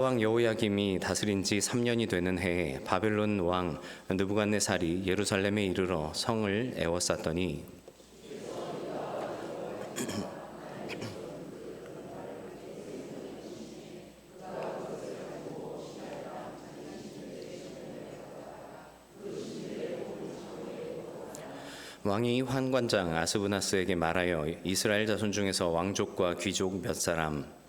왕 여호야김이 다스린 지 3년이 되는 해에 바벨론 왕 느부갓네살이 예루살렘에 이르러 성을 에워쌌더니 왕이 환관장 아스브나스에게 말하여 이스라엘 자손 중에서 왕족과 귀족 몇 사람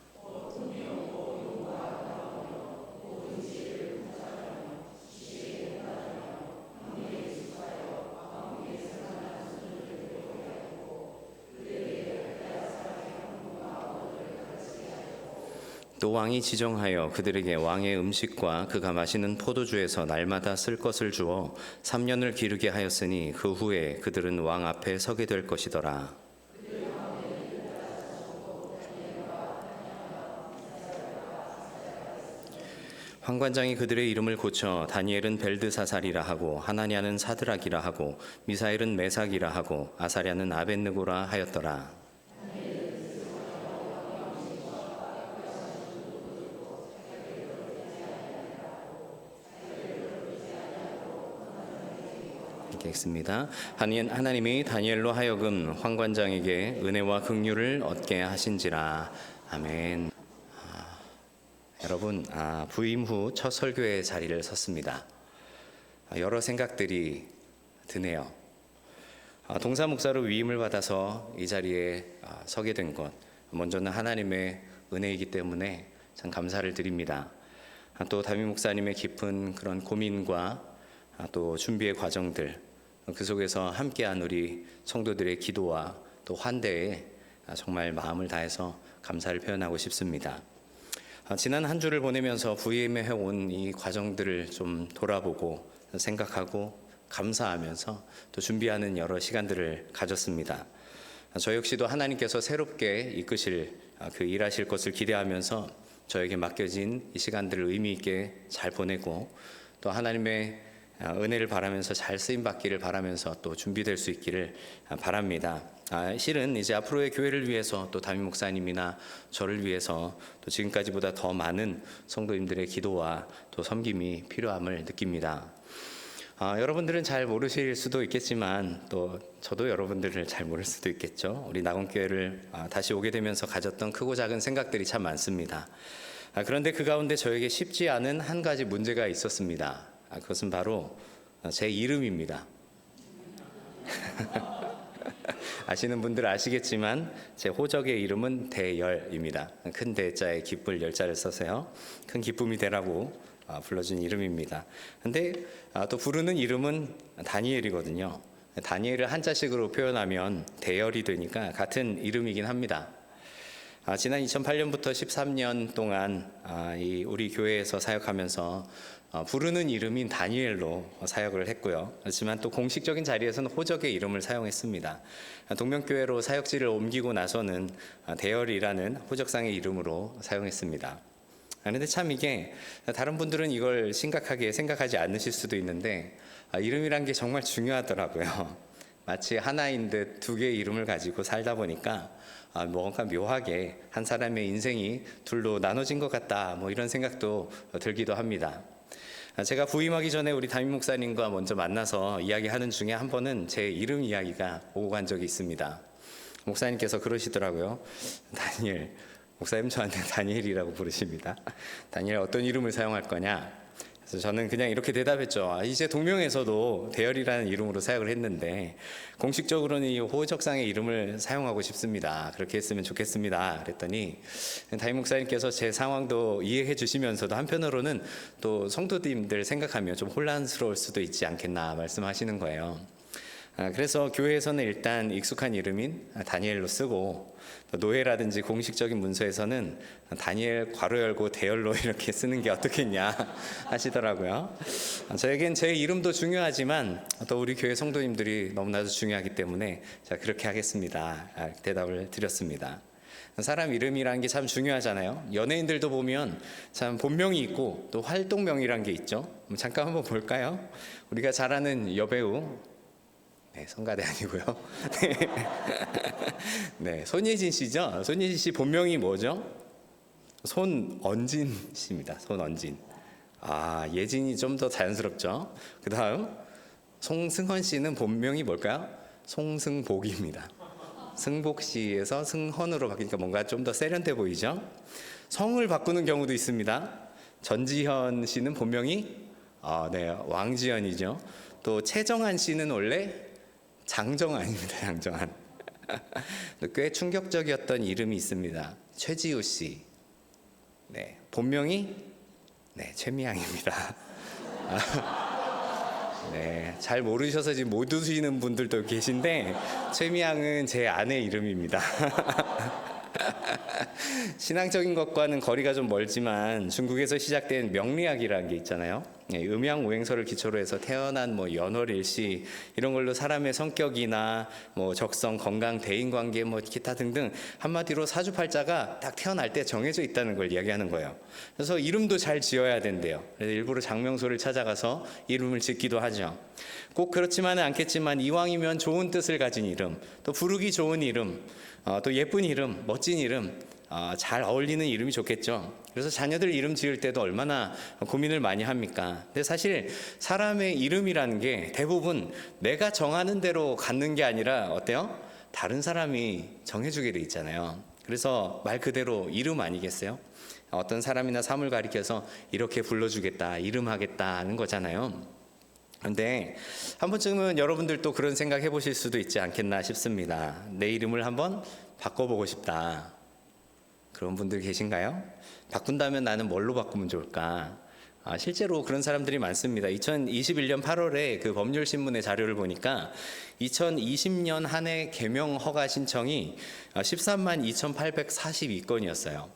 또 왕이 지정하여 그들에게 왕의 음식과 그가 마시는 포도주에서 날마다 쓸 것을 주어 3년을 기르게 하였으니 그 후에 그들은 왕 앞에 서게 될 것이더라. 환관장이 그들의 이름을 고쳐 다니엘은 벨드사살이라 하고 하나냐는 사드락이라 하고 미사엘은 메삭이라 하고 아사랴는 아벳느고라 하였더라. 읽겠습니다. 하나님이 다니엘로 하여금 환관장에게 은혜와 긍휼을 얻게 하신지라. 아멘. 여러분, 부임 후 첫 설교의 자리를 섰습니다. 여러 생각들이 드네요. 동사 목사로 위임을 받아서 이 자리에 서게 된 것, 먼저는 하나님의 은혜이기 때문에 참 감사를 드립니다. 또 담임 목사님의 깊은 그런 고민과 또 준비의 과정들, 그 속에서 함께한 우리 성도들의 기도와 또 환대에 정말 마음을 다해서 감사를 표현하고 싶습니다. 지난 한 주를 보내면서 부임해 온 이 과정들을 좀 돌아보고 생각하고 감사하면서 또 준비하는 여러 시간들을 가졌습니다. 저 역시도 하나님께서 새롭게 이끄실 그 일하실 것을 기대하면서 저에게 맡겨진 이 시간들을 의미 있게 잘 보내고 또 하나님의 은혜를 바라면서 잘 쓰임 받기를 바라면서 또 준비될 수 있기를 바랍니다. 실은 이제 앞으로의 교회를 위해서 또 담임 목사님이나 저를 위해서 또 지금까지보다 더 많은 성도님들의 기도와 또 섬김이 필요함을 느낍니다. 여러분들은 잘 모르실 수도 있겠지만 또 저도 여러분들을 잘 모를 수도 있겠죠. 우리 낙원교회를 다시 오게 되면서 가졌던 크고 작은 생각들이 참 많습니다. 그런데 그 가운데 저에게 쉽지 않은 한 가지 문제가 있었습니다. 그것은 바로 제 이름입니다. 아시는 분들 아시겠지만 제 호적의 이름은 대열입니다. 큰 대자에 기쁠 열자를 써서요. 큰 기쁨이 되라고 불러준 이름입니다. 근데 또 부르는 이름은 다니엘이거든요. 다니엘을 한자식으로 표현하면 대열이 되니까 같은 이름이긴 합니다. 지난 2008년부터 13년 동안 우리 교회에서 사역하면서 부르는 이름인 다니엘로 사역을 했고요. 그렇지만 또 공식적인 자리에서는 호적의 이름을 사용했습니다. 동명교회로 사역지를 옮기고 나서는 대열이라는 호적상의 이름으로 사용했습니다. 그런데 참 이게 다른 분들은 이걸 심각하게 생각하지 않으실 수도 있는데 이름이란 게 정말 중요하더라고요. 마치 하나인 듯 두 개의 이름을 가지고 살다 보니까 뭔가 묘하게 한 사람의 인생이 둘로 나눠진 것 같다, 이런 생각도 들기도 합니다. 제가 부임하기 전에 우리 담임 목사님과 먼저 만나서 이야기하는 중에 한 번은 제 이름 이야기가 오고 간 적이 있습니다. 목사님께서 그러시더라고요. 다니엘, 목사님 저한테 다니엘이라고 부르십니다. 다니엘 어떤 이름을 사용할 거냐? 그래서 저는 그냥 이렇게 대답했죠. 이제 동명에서도 대열이라는 이름으로 사역을 했는데 공식적으로는 이 호적상의 이름을 사용하고 싶습니다. 그렇게 했으면 좋겠습니다. 그랬더니 담임 목사님께서 제 상황도 이해해 주시면서도 한편으로는 또 성도님들 생각하면 좀 혼란스러울 수도 있지 않겠나 말씀하시는 거예요. 그래서 교회에서는 일단 익숙한 이름인 다니엘로 쓰고 노예라든지 공식적인 문서에서는 다니엘 괄호 열고 대열로 이렇게 쓰는 게 어떻겠냐 하시더라고요. 저에겐 제 이름도 중요하지만 또 우리 교회 성도님들이 너무나도 중요하기 때문에 자 그렇게 하겠습니다. 대답을 드렸습니다. 사람 이름이라는 게 참 중요하잖아요. 연예인들도 보면 참 본명이 있고 또 활동명이란 게 있죠. 잠깐 한번 볼까요? 우리가 잘 아는 여배우 성가대 아니고요. 네, 손예진 씨죠. 손예진 씨 본명이 뭐죠? 손언진 씨입니다. 손언진. 예진이 좀 더 자연스럽죠. 그 다음 송승헌 씨는 본명이 뭘까요? 송승복입니다. 승복 씨에서 승헌으로 바뀌니까 뭔가 좀 더 세련돼 보이죠. 성을 바꾸는 경우도 있습니다. 전지현 씨는 본명이 왕지현이죠. 또 최정한 씨는 원래 장정한입니다. 장정한. 꽤 충격적이었던 이름이 있습니다. 최지우 씨. 네, 본명이 최미향입니다. 네, 잘 모르셔서 지금 못 우시는 분들도 계신데 최미향은 제 아내 이름입니다. 신앙적인 것과는 거리가 좀 멀지만 중국에서 시작된 명리학이라는 게 있잖아요. 음양 오행설을 기초로 해서 태어난 연월일시 이런 걸로 사람의 성격이나 적성, 건강, 대인관계 기타 등등 한마디로 사주팔자가 딱 태어날 때 정해져 있다는 걸 이야기하는 거예요. 그래서 이름도 잘 지어야 된대요. 그래서 일부러 장명소를 찾아가서 이름을 짓기도 하죠. 꼭 그렇지만은 않겠지만 이왕이면 좋은 뜻을 가진 이름, 또 부르기 좋은 이름, 또 예쁜 이름, 멋진 이름, 잘 어울리는 이름이 좋겠죠. 그래서 자녀들 이름 지을 때도 얼마나 고민을 많이 합니까? 근데 사실 사람의 이름이라는 게 대부분 내가 정하는 대로 갖는 게 아니라 어때요? 다른 사람이 정해주게 돼 있잖아요. 그래서 말 그대로 이름 아니겠어요? 어떤 사람이나 사물 가리켜서 이렇게 불러주겠다, 이름하겠다 하는 거잖아요. 근데 한 번쯤은 여러분들도 그런 생각 해보실 수도 있지 않겠나 싶습니다. 내 이름을 한번 바꿔보고 싶다. 그런 분들 계신가요? 바꾼다면 나는 뭘로 바꾸면 좋을까? 실제로 그런 사람들이 많습니다. 2021년 8월에 그 법률신문의 자료를 보니까 2020년 한 해 개명 허가 신청이 13만 2,842건이었어요.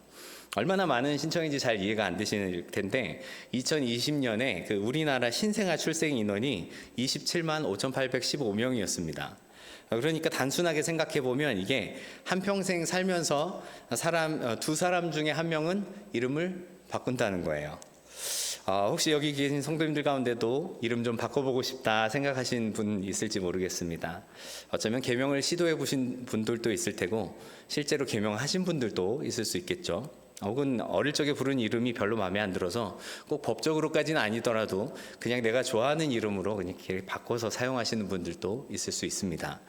얼마나 많은 신청인지 잘 이해가 안 되시는 텐데 2020년에 그 우리나라 신생아 출생 인원이 27만 5,815명이었습니다. 그러니까 단순하게 생각해 보면 이게 한평생 살면서 두 사람 중에 한 명은 이름을 바꾼다는 거예요. 혹시 여기 계신 성도님들 가운데도 이름 좀 바꿔보고 싶다 생각하신 분 있을지 모르겠습니다. 어쩌면 개명을 시도해 보신 분들도 있을 테고 실제로 개명하신 분들도 있을 수 있겠죠. 혹은 어릴 적에 부른 이름이 별로 마음에 안 들어서 꼭 법적으로까지는 아니더라도 그냥 내가 좋아하는 이름으로 그냥 이렇게 바꿔서 사용하시는 분들도 있을 수 있습니다.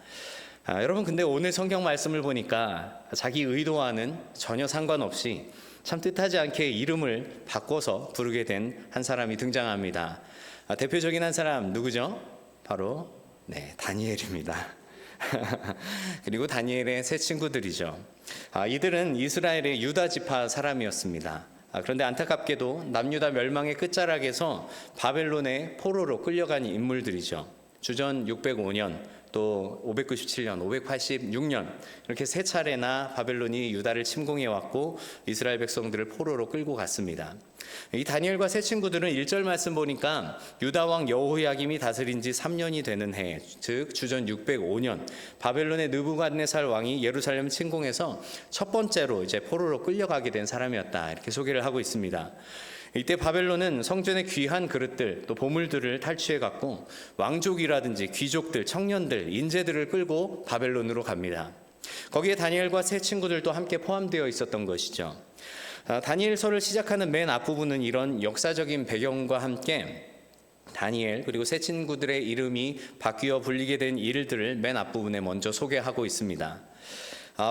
여러분 근데 오늘 성경 말씀을 보니까 자기 의도와는 전혀 상관없이 참 뜻하지 않게 이름을 바꿔서 부르게 된 한 사람이 등장합니다. 대표적인 한 사람 누구죠? 바로 다니엘입니다. 그리고 다니엘의 세 친구들이죠. 이들은 이스라엘의 유다 지파 사람이었습니다. 그런데 안타깝게도 남유다 멸망의 끝자락에서 바벨론의 포로로 끌려간 인물들이죠. 주전 605년, 또 597년, 586년 이렇게 세 차례나 바벨론이 유다를 침공해 왔고 이스라엘 백성들을 포로로 끌고 갔습니다. 이 다니엘과 세 친구들은 1절 말씀 보니까 유다 왕 여호야김이 다스린 지 3년이 되는 해, 즉 주전 605년 바벨론의 느부갓네살 왕이 예루살렘 침공해서 첫 번째로 이제 포로로 끌려가게 된 사람이었다. 이렇게 소개를 하고 있습니다. 이때 바벨론은 성전의 귀한 그릇들 또 보물들을 탈취해 갖고 왕족이라든지 귀족들, 청년들, 인재들을 끌고 바벨론으로 갑니다. 거기에 다니엘과 세 친구들도 함께 포함되어 있었던 것이죠. 다니엘서를 시작하는 맨 앞부분은 이런 역사적인 배경과 함께 다니엘 그리고 세 친구들의 이름이 바뀌어 불리게 된 일들을 맨 앞부분에 먼저 소개하고 있습니다.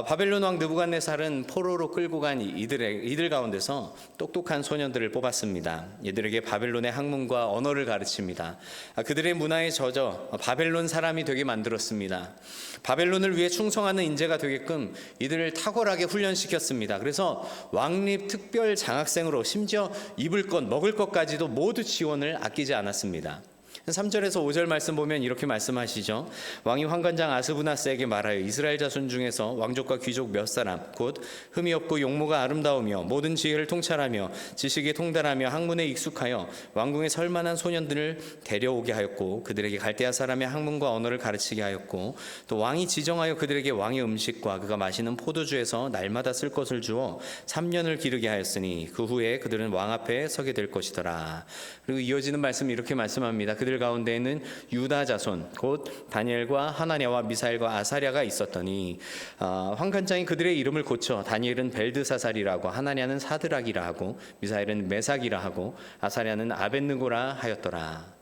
바벨론 왕 느부갓네살은 포로로 끌고 간 이들 가운데서 똑똑한 소년들을 뽑았습니다. 이들에게 바벨론의 학문과 언어를 가르칩니다. 그들의 문화에 젖어 바벨론 사람이 되게 만들었습니다. 바벨론을 위해 충성하는 인재가 되게끔 이들을 탁월하게 훈련시켰습니다. 그래서 왕립 특별 장학생으로 심지어 입을 것, 먹을 것까지도 모두 지원을 아끼지 않았습니다. 3절에서 5절 말씀 보면 이렇게 말씀하시죠. 왕이 환관장 아스부나스에게 말하여 이스라엘 자손 중에서 왕족과 귀족 몇 사람 곧 흠이 없고 용모가 아름다우며 모든 지혜를 통찰하며 지식에 통달하며 학문에 익숙하여 왕궁에 설만한 소년들을 데려오게 하였고 그들에게 갈대아 사람의 학문과 언어를 가르치게 하였고 또 왕이 지정하여 그들에게 왕의 음식과 그가 마시는 포도주에서 날마다 쓸 것을 주어 3년을 기르게 하였으니 그 후에 그들은 왕 앞에 서게 될 것이더라. 그리고 이어지는 말씀 이렇게 말씀합니다. 그들 그들 가운데에는 유다 자손 곧 다니엘과 하나냐와 미사엘과 아사랴가 있었더니 환관장이 그들의 이름을 고쳐 다니엘은 벨드사살이라고 하나냐는 사드락이라 하고 미사엘은 메삭이라 하고 아사랴는 아벳느고라 하였더라.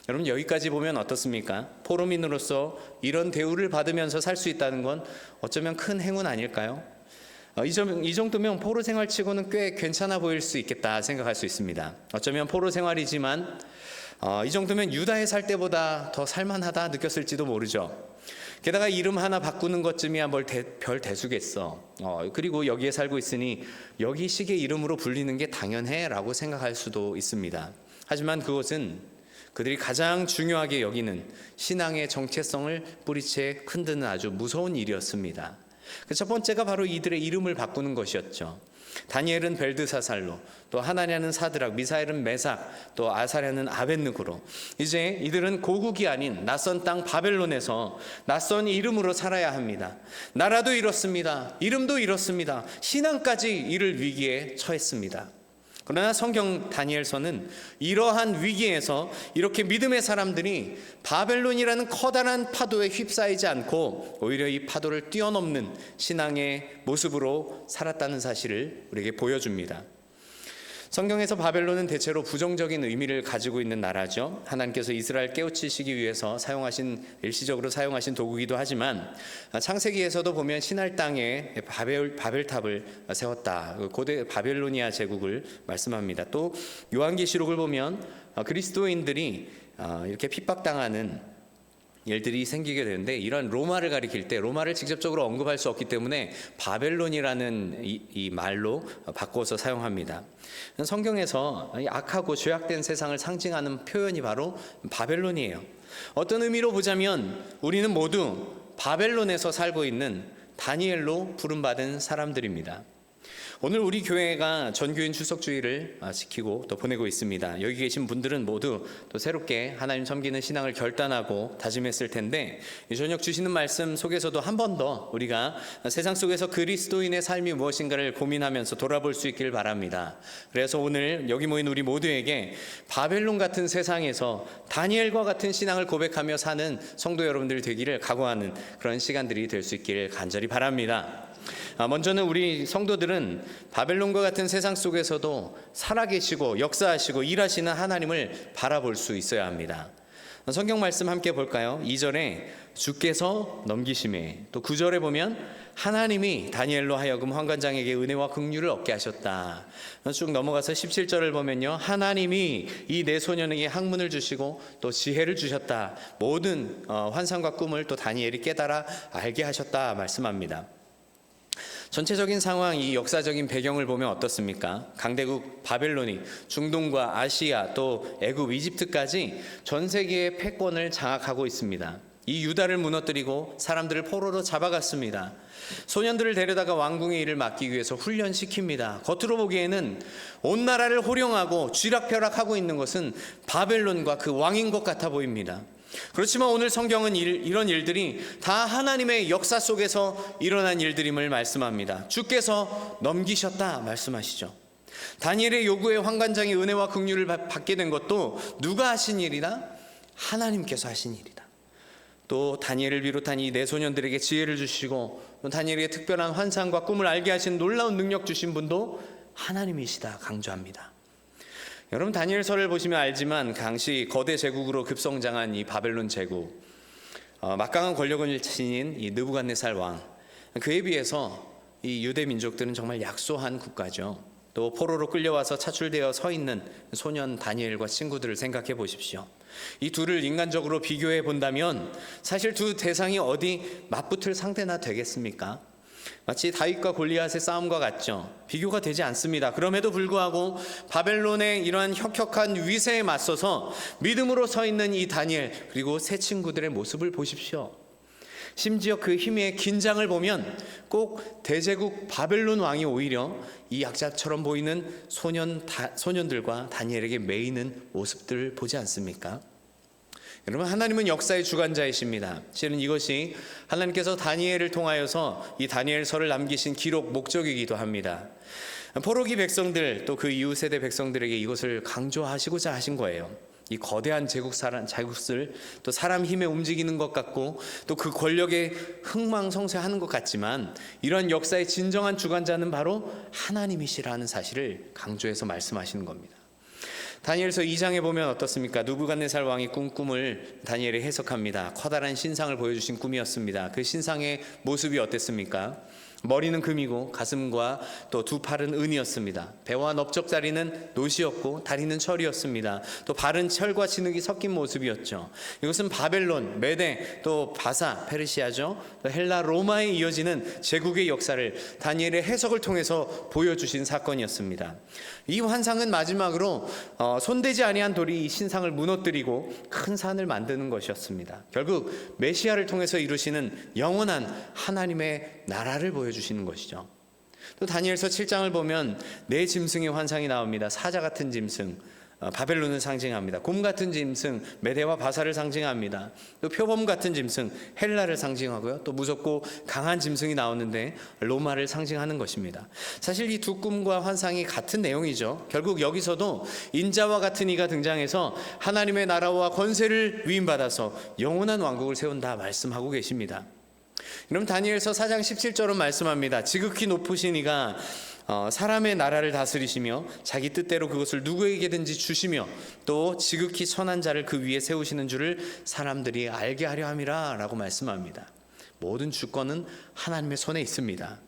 여러분, 여기까지 보면 어떻습니까? 포로민으로서 이런 대우를 받으면서 살 수 있다는 건 어쩌면 큰 행운 아닐까요? 이 정도면 포로 생활치고는 꽤 괜찮아 보일 수 있겠다 생각할 수 있습니다. 어쩌면 포로 생활이지만 이 정도면 유다에 살 때보다 더 살만하다 느꼈을지도 모르죠. 게다가 이름 하나 바꾸는 것쯤이야 별 대수겠어. 그리고 여기에 살고 있으니 여기 식의 이름으로 불리는 게 당연해 라고 생각할 수도 있습니다. 하지만 그것은 그들이 가장 중요하게 여기는 신앙의 정체성을 뿌리채 흔드는 아주 무서운 일이었습니다. 그 첫 번째가 바로 이들의 이름을 바꾸는 것이었죠. 다니엘은 벨드사살로, 또 하나냐는 사드락, 미사엘은 메삭, 또 아사랴는 아벳느고로. 이제 이들은 고국이 아닌 낯선 땅 바벨론에서 낯선 이름으로 살아야 합니다. 나라도 잃었습니다. 이름도 잃었습니다. 신앙까지 이를 위기에 처했습니다. 그러나 성경 다니엘서는 이러한 위기에서 이렇게 믿음의 사람들이 바벨론이라는 커다란 파도에 휩싸이지 않고 오히려 이 파도를 뛰어넘는 신앙의 모습으로 살았다는 사실을 우리에게 보여줍니다. 성경에서 바벨론은 대체로 부정적인 의미를 가지고 있는 나라죠. 하나님께서 이스라엘 깨우치시기 위해서 일시적으로 사용하신 도구이기도 하지만 창세기에서도 보면 신할 땅에 바벨탑을 세웠다. 고대 바벨로니아 제국을 말씀합니다. 또 요한계시록을 보면 그리스도인들이 이렇게 핍박당하는 일들이 생기게 되는데, 이런 로마를 가리킬 때 로마를 직접적으로 언급할 수 없기 때문에 바벨론이라는 이 말로 바꿔서 사용합니다. 성경에서 악하고 죄악된 세상을 상징하는 표현이 바로 바벨론이에요. 어떤 의미로 보자면 우리는 모두 바벨론에서 살고 있는 다니엘로 부름받은 사람들입니다. 오늘 우리 교회가 전교인 출석주의를 지키고 또 보내고 있습니다. 여기 계신 분들은 모두 또 새롭게 하나님 섬기는 신앙을 결단하고 다짐했을 텐데, 이 저녁 주시는 말씀 속에서도 한 번 더 우리가 세상 속에서 그리스도인의 삶이 무엇인가를 고민하면서 돌아볼 수 있기를 바랍니다. 그래서 오늘 여기 모인 우리 모두에게 바벨론 같은 세상에서 다니엘과 같은 신앙을 고백하며 사는 성도 여러분들 되기를 각오하는 그런 시간들이 될 수 있기를 간절히 바랍니다. 먼저는 우리 성도들은 바벨론과 같은 세상 속에서도 살아계시고 역사하시고 일하시는 하나님을 바라볼 수 있어야 합니다. 성경 말씀 함께 볼까요? 2절에 주께서 넘기심에, 또 9절에 보면 하나님이 다니엘로 하여금 환관장에게 은혜와 긍휼을 얻게 하셨다. 쭉 넘어가서 17절을 보면요, 하나님이 이 내 소년에게 학문을 주시고 또 지혜를 주셨다. 모든 환상과 꿈을 또 다니엘이 깨달아 알게 하셨다 말씀합니다. 전체적인 상황, 이 역사적인 배경을 보면 어떻습니까? 강대국 바벨론이 중동과 아시아 또 애굽, 이집트까지 전 세계의 패권을 장악하고 있습니다. 이 유다를 무너뜨리고 사람들을 포로로 잡아갔습니다. 소년들을 데려다가 왕궁의 일을 맡기기 위해서 훈련시킵니다. 겉으로 보기에는 온 나라를 호령하고 쥐락펴락하고 있는 것은 바벨론과 그 왕인 것 같아 보입니다. 그렇지만 오늘 성경은 이런 일들이 다 하나님의 역사 속에서 일어난 일들임을 말씀합니다. 주께서 넘기셨다 말씀하시죠. 다니엘의 요구에 환관장이 은혜와 긍휼을 받게 된 것도 누가 하신 일이다? 하나님께서 하신 일이다. 또 다니엘을 비롯한 이 네 소년들에게 지혜를 주시고 또 다니엘에게 특별한 환상과 꿈을 알게 하신 놀라운 능력 주신 분도 하나님이시다 강조합니다. 여러분, 다니엘서를 보시면 알지만 당시 거대 제국으로 급성장한 이 바벨론 제국, 막강한 권력을 지닌 이 느부갓네살 왕, 그에 비해서 이 유대 민족들은 정말 약소한 국가죠. 또 포로로 끌려와서 차출되어 서 있는 소년 다니엘과 친구들을 생각해 보십시오. 이 둘을 인간적으로 비교해 본다면 사실 두 대상이 어디 맞붙을 상대나 되겠습니까? 마치 다윗과 골리앗의 싸움과 같죠. 비교가 되지 않습니다. 그럼에도 불구하고 바벨론의 이러한 혁혁한 위세에 맞서서 믿음으로 서 있는 이 다니엘, 그리고 세 친구들의 모습을 보십시오. 심지어 그 힘의 긴장을 보면 꼭 대제국 바벨론 왕이 오히려 이 약자처럼 보이는 소년들과 다니엘에게 매이는 모습들을 보지 않습니까? 여러분, 하나님은 역사의 주관자이십니다. 실은 이것이 하나님께서 다니엘을 통하여서 이 다니엘서를 남기신 기록 목적이기도 합니다. 포로기 백성들 또 그 이후 세대 백성들에게 이것을 강조하시고자 하신 거예요. 이 거대한 제국을 또 사람 힘에 움직이는 것 같고 또 그 권력에 흥망성쇠하는 것 같지만 이런 역사의 진정한 주관자는 바로 하나님이시라는 사실을 강조해서 말씀하시는 겁니다. 다니엘서 2장에 보면 어떻습니까? 느부갓네살 왕이 꾼 꿈을 다니엘이 해석합니다. 커다란 신상을 보여주신 꿈이었습니다. 그 신상의 모습이 어땠습니까? 머리는 금이고 가슴과 또 두 팔은 은이었습니다. 배와 넓적다리는 노시였고 다리는 철이었습니다. 또 발은 철과 진흙이 섞인 모습이었죠. 이것은 바벨론, 메데, 또 바사, 페르시아죠. 또 헬라, 로마에 이어지는 제국의 역사를 다니엘의 해석을 통해서 보여주신 사건이었습니다. 이 환상은 마지막으로 손대지 아니한 돌이 이 신상을 무너뜨리고 큰 산을 만드는 것이었습니다. 결국 메시아를 통해서 이루시는 영원한 하나님의 나라를 보여주시는 것이죠. 또 다니엘서 7장을 보면 네 짐승의 환상이 나옵니다. 사자 같은 짐승, 바벨론을 상징합니다. 곰 같은 짐승, 메대와 바사를 상징합니다. 또 표범 같은 짐승, 헬라를 상징하고요. 또 무섭고 강한 짐승이 나오는데 로마를 상징하는 것입니다. 사실 이 두 꿈과 환상이 같은 내용이죠. 결국 여기서도 인자와 같은 이가 등장해서 하나님의 나라와 권세를 위임받아서 영원한 왕국을 세운다 말씀하고 계십니다. 여러분, 다니엘서 4장 17절은 말씀합니다. 지극히 높으신 이가 사람의 나라를 다스리시며 자기 뜻대로 그것을 누구에게든지 주시며 또 지극히 선한 자를 그 위에 세우시는 줄을 사람들이 알게 하려 함이라 라고 말씀합니다. 모든 주권은 하나님의 손에 있습니다.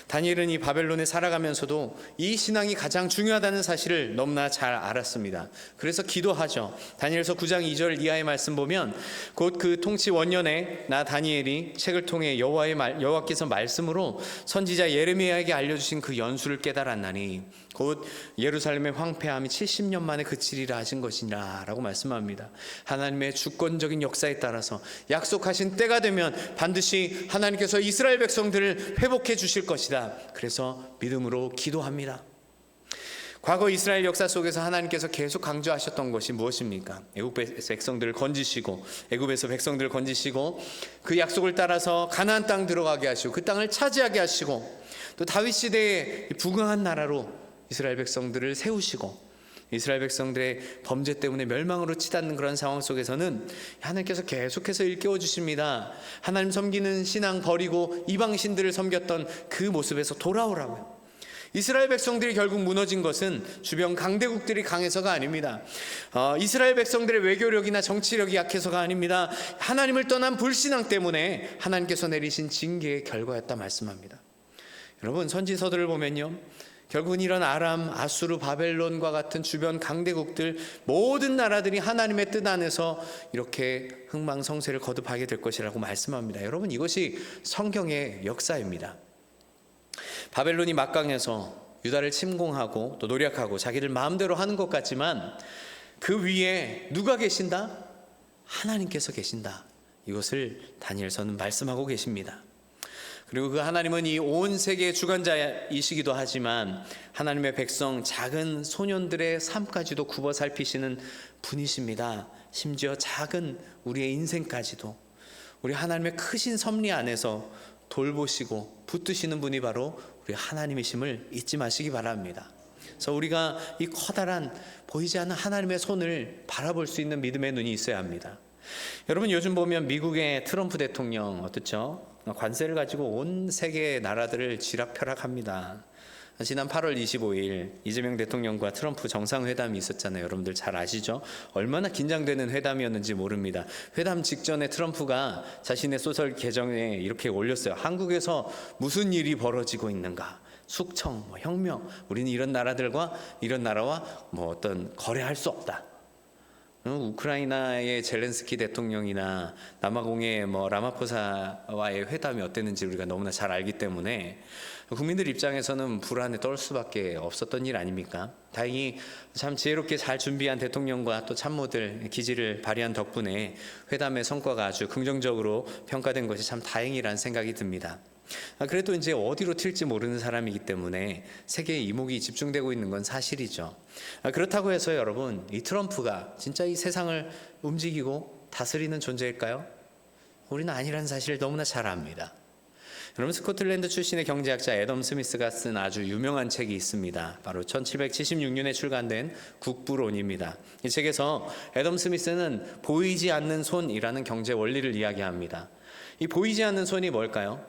다니엘은 이 바벨론에 살아가면서도 이 신앙이 가장 중요하다는 사실을 너무나 잘 알았습니다. 그래서 기도하죠. 다니엘서 9장 2절 이하의 말씀 보면 곧 그 통치 원년에 나 다니엘이 책을 통해 여호와께서 말씀으로 선지자 예레미야에게 알려주신 그 연수를 깨달았나니 곧 예루살렘의 황폐함이 70년 만에 그치리라 하신 것이라 라고 말씀합니다. 하나님의 주권적인 역사에 따라서 약속하신 때가 되면 반드시 하나님께서 이스라엘 백성들을 회복해 주실 것이다. 그래서 믿음으로 기도합니다. 과거 이스라엘 역사 속에서 하나님께서 계속 강조하셨던 것이 무엇입니까? 애굽 백성들을 건지시고 애굽에서 백성들을 건지시고 그 약속을 따라서 가나안 땅 들어가게 하시고 그 땅을 차지하게 하시고 또 다윗 시대에 부강한 나라로 이스라엘 백성들을 세우시고 이스라엘 백성들의 범죄 때문에 멸망으로 치닫는 그런 상황 속에서는 하나님께서 계속해서 일깨워 주십니다. 하나님 섬기는 신앙 버리고 이방신들을 섬겼던 그 모습에서 돌아오라고요. 이스라엘 백성들이 결국 무너진 것은 주변 강대국들이 강해서가 아닙니다. 이스라엘 백성들의 외교력이나 정치력이 약해서가 아닙니다. 하나님을 떠난 불신앙 때문에 하나님께서 내리신 징계의 결과였다 말씀합니다. 여러분, 선지서들을 보면요, 결국은 이런 아람, 아수르, 바벨론과 같은 주변 강대국들 모든 나라들이 하나님의 뜻 안에서 이렇게 흥망성쇠를 거듭하게 될 것이라고 말씀합니다. 여러분, 이것이 성경의 역사입니다. 바벨론이 막강해서 유다를 침공하고 또 노략하고 자기들 마음대로 하는 것 같지만 그 위에 누가 계신다? 하나님께서 계신다. 이것을 다니엘서는 말씀하고 계십니다. 그리고 그 하나님은 이 온 세계의 주관자이시기도 하지만 하나님의 백성 작은 소년들의 삶까지도 굽어 살피시는 분이십니다. 심지어 작은 우리의 인생까지도 우리 하나님의 크신 섭리 안에서 돌보시고 붙드시는 분이 바로 우리 하나님이심을 잊지 마시기 바랍니다. 그래서 우리가 이 커다란 보이지 않는 하나님의 손을 바라볼 수 있는 믿음의 눈이 있어야 합니다. 여러분, 요즘 보면 미국의 트럼프 대통령 어떻죠? 관세를 가지고 온 세계 나라들을 쥐락펴락합니다. 지난 8월 25일 이재명 대통령과 트럼프 정상회담이 있었잖아요. 여러분들 잘 아시죠? 얼마나 긴장되는 회담이었는지 모릅니다. 회담 직전에 트럼프가 자신의 소설 계정에 이렇게 올렸어요. 한국에서 무슨 일이 벌어지고 있는가? 숙청, 혁명, 우리는 이런 나라들과 이런 나라와 어떤 거래할 수 없다. 우크라이나의 젤렌스키 대통령이나 남아공의 라마포사와의 회담이 어땠는지 우리가 너무나 잘 알기 때문에 국민들 입장에서는 불안에 떨 수밖에 없었던 일 아닙니까? 다행히 참 지혜롭게 잘 준비한 대통령과 또 참모들 기지를 발휘한 덕분에 회담의 성과가 아주 긍정적으로 평가된 것이 참 다행이라는 생각이 듭니다. 그래도 이제 어디로 튈지 모르는 사람이기 때문에 세계의 이목이 집중되고 있는 건 사실이죠. 그렇다고 해서 여러분, 이 트럼프가 진짜 이 세상을 움직이고 다스리는 존재일까요? 우리는 아니라는 사실을 너무나 잘 압니다. 여러분, 스코틀랜드 출신의 경제학자 애덤 스미스가 쓴 아주 유명한 책이 있습니다. 바로 1776년에 출간된 국부론입니다. 이 책에서 애덤 스미스는 보이지 않는 손이라는 경제 원리를 이야기합니다. 이 보이지 않는 손이 뭘까요?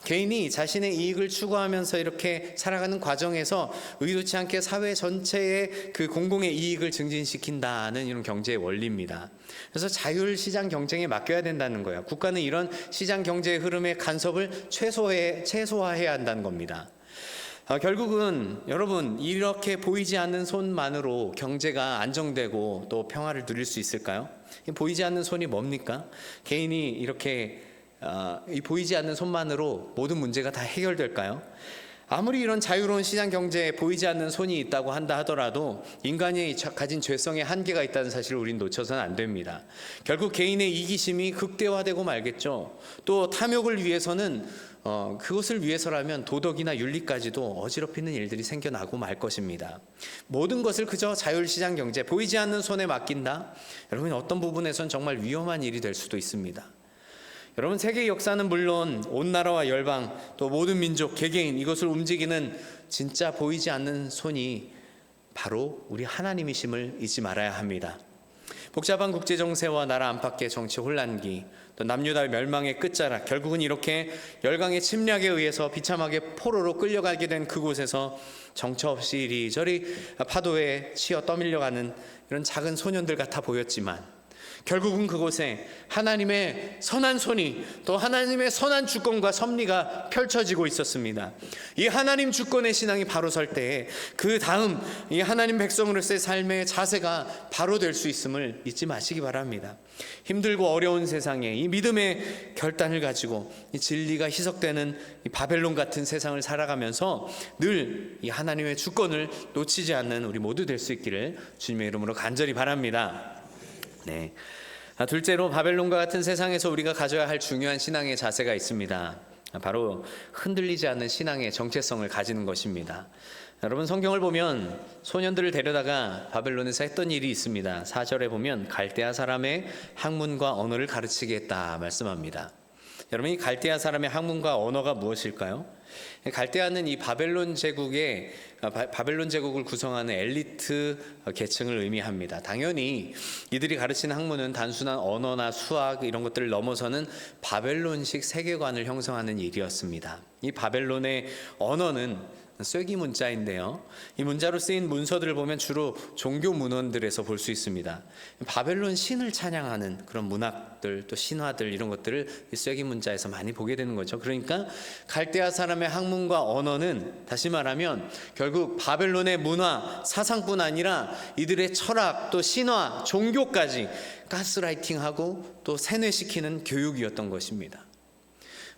개인이 자신의 이익을 추구하면서 이렇게 살아가는 과정에서 의도치 않게 사회 전체의 그 공공의 이익을 증진시킨다는 이런 경제의 원리입니다. 그래서 자율시장 경쟁에 맡겨야 된다는 거예요. 국가는 이런 시장 경제의 흐름의 간섭을 최소화해야 한다는 겁니다. 결국은 여러분, 이렇게 보이지 않는 손만으로 경제가 안정되고 또 평화를 누릴 수 있을까요? 보이지 않는 손이 뭡니까? 개인이 이렇게 이 보이지 않는 손만으로 모든 문제가 다 해결될까요? 아무리 이런 자유로운 시장 경제에 보이지 않는 손이 있다고 한다 하더라도 인간이 가진 죄성의 한계가 있다는 사실을 우린 놓쳐서는 안 됩니다. 결국 개인의 이기심이 극대화되고 말겠죠. 또 탐욕을 위해서는 그것을 위해서라면 도덕이나 윤리까지도 어지럽히는 일들이 생겨나고 말 것입니다. 모든 것을 그저 자율시장 경제, 보이지 않는 손에 맡긴다? 여러분, 어떤 부분에선 정말 위험한 일이 될 수도 있습니다. 여러분, 세계 역사는 물론 온 나라와 열방, 또 모든 민족, 개개인, 이것을 움직이는 진짜 보이지 않는 손이 바로 우리 하나님이심을 잊지 말아야 합니다. 복잡한 국제 정세와 나라 안팎의 정치 혼란기, 또 남유다 멸망의 끝자락, 결국은 이렇게 열강의 침략에 의해서 비참하게 포로로 끌려가게 된 그곳에서 정처 없이 이리저리 파도에 치여 떠밀려가는 이런 작은 소년들 같아 보였지만 결국은 그곳에 하나님의 선한 손이, 또 하나님의 선한 주권과 섭리가 펼쳐지고 있었습니다. 이 하나님 주권의 신앙이 바로 설 때에 그 다음 이 하나님 백성으로서의 삶의 자세가 바로 될 수 있음을 잊지 마시기 바랍니다. 힘들고 어려운 세상에 이 믿음의 결단을 가지고 이 진리가 희석되는 이 바벨론 같은 세상을 살아가면서 늘 이 하나님의 주권을 놓치지 않는 우리 모두 될 수 있기를 주님의 이름으로 간절히 바랍니다. 네. 둘째로, 바벨론과 같은 세상에서 우리가 가져야 할 중요한 신앙의 자세가 있습니다. 바로 흔들리지 않는 신앙의 정체성을 가지는 것입니다. 여러분, 성경을 보면 소년들을 데려다가 바벨론에서 했던 일이 있습니다. 4절에 보면 갈대아 사람의 학문과 언어를 가르치게 했다 말씀합니다. 여러분, 이 갈대아 사람의 학문과 언어가 무엇일까요? 갈대아는 이 바벨론 제국을 구성하는 엘리트 계층을 의미합니다. 당연히 이들이 가르치는 학문은 단순한 언어나 수학 이런 것들을 넘어서는 바벨론식 세계관을 형성하는 일이었습니다. 이 바벨론의 언어는 쐐기 문자인데요, 이 문자로 쓰인 문서들을 보면 주로 종교 문헌들에서 볼 수 있습니다. 바벨론 신을 찬양하는 그런 문학들, 또 신화들, 이런 것들을 이 쐐기 문자에서 많이 보게 되는 거죠. 그러니까 갈대아 사람의 학문과 언어는 다시 말하면 결국 바벨론의 문화, 사상뿐 아니라 이들의 철학, 또 신화, 종교까지 가스라이팅하고 또 세뇌시키는 교육이었던 것입니다.